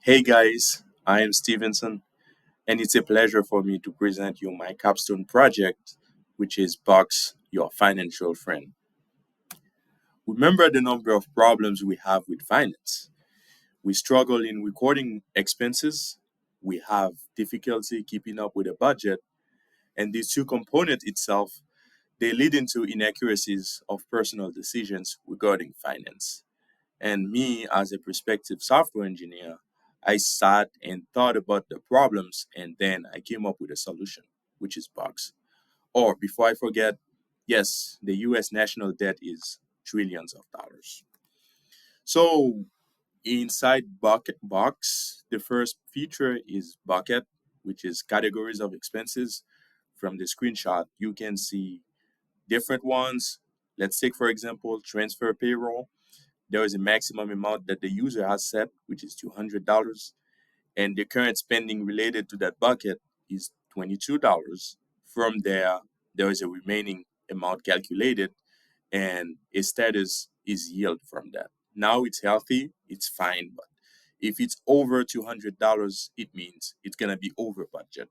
Hey guys, I am Stevenson, and it's a pleasure for me to present you my capstone project, which is Box Your Financial Friend. Remember the number of problems we have with finance. We struggle in recording expenses, we have difficulty keeping up with a budget, and these two components itself, they lead into inaccuracies of personal decisions regarding finance. And me, as a prospective software engineer, I sat and thought about the problems and then I came up with a solution, which is Box. Or before I forget, yes, the US national debt is trillions of dollars. So inside Bucket Box, the first feature is Bucket, which is categories of expenses. From the screenshot, you can see different ones. Let's take, for example, transfer payroll. There is a maximum amount that the user has set, which is $200, and the current spending related to that bucket is $22. From there, there is a remaining amount calculated, and a status is yield from that. Now it's healthy, it's fine, but if it's over $200, it means it's gonna be over budget.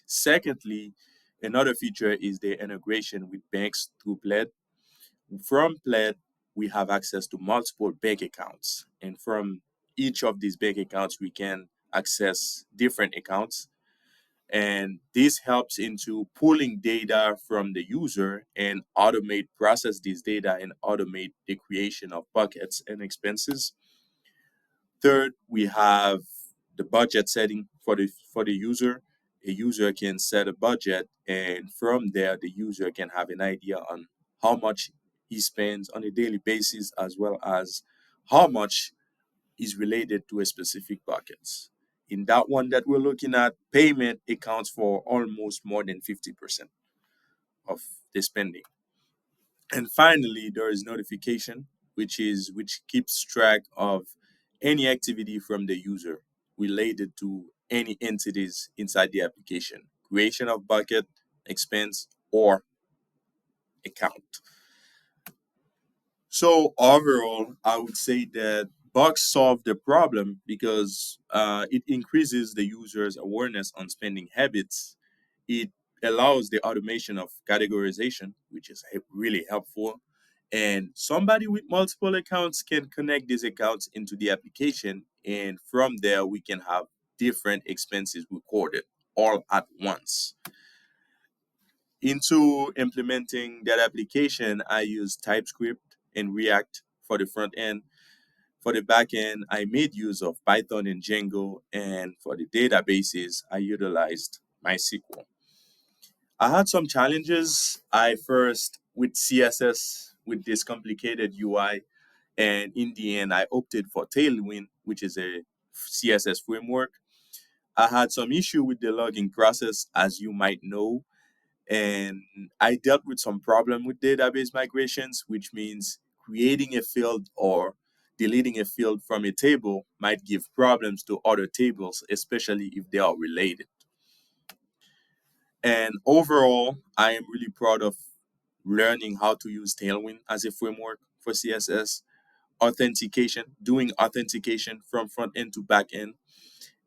Secondly, another feature is the integration with banks through Plaid. From Plaid, we have access to multiple bank accounts, and from each of these bank accounts, we can access different accounts. And this helps into pulling data from the user and automate process this data and automate the creation of buckets and expenses. Third, we have the budget setting for the user. A user can set a budget, and from there, the user can have an idea on how much he spends on a daily basis, as well as how much is related to a specific buckets. In that one that we're looking at, payment accounts for almost more than 50% of the spending. And finally, there is notification, which keeps track of any activity from the user related to any entities inside the application, creation of bucket, expense, or account. So overall, I would say that bugs solve the problem because it increases the user's awareness on spending habits. It allows the automation of categorization, which is really helpful. And somebody with multiple accounts can connect these accounts into the application, and from there we can have different expenses recorded all at once. Into implementing that application, I use TypeScript and React for the front end. For the back end, I made use of Python and Django, and for the databases, I utilized MySQL. I had some challenges. I first with CSS with this complicated UI, and in the end, I opted for Tailwind, which is a CSS framework. I had some issue with the logging process, as you might know, and I dealt with some problem with database migrations, which means creating a field or deleting a field from a table might give problems to other tables, especially if they are related. And overall, I am really proud of learning how to use Tailwind as a framework for CSS, doing authentication from front end to back end.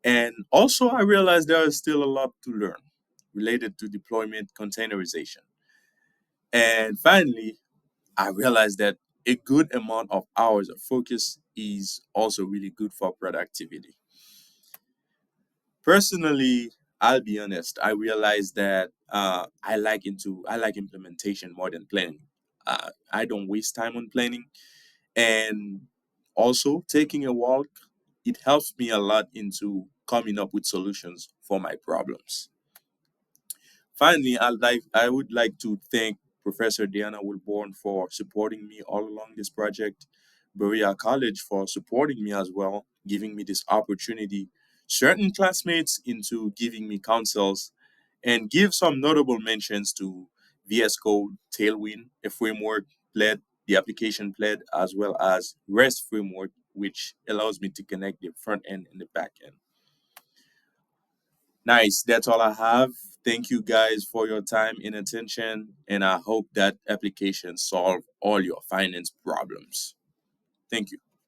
And also, I realized there is still a lot to learn related to deployment containerization. And finally, I realized that a good amount of hours of focus is also really good for productivity. Personally, I'll be honest, I realized that I like implementation more than planning. I don't waste time on planning, and also taking a walk. It helps me a lot into coming up with solutions for my problems. Finally, I would like to thank Professor Diana Wilborn for supporting me all along this project, Berea College for supporting me as well, giving me this opportunity, certain classmates into giving me counsels, and give some notable mentions to VS Code, Tailwind, a framework, Plaid, the application Plaid, as well as REST framework, which allows me to connect the front end and the back end. Nice. That's all I have. Thank you guys for your time and attention. And I hope that application solve all your finance problems. Thank you.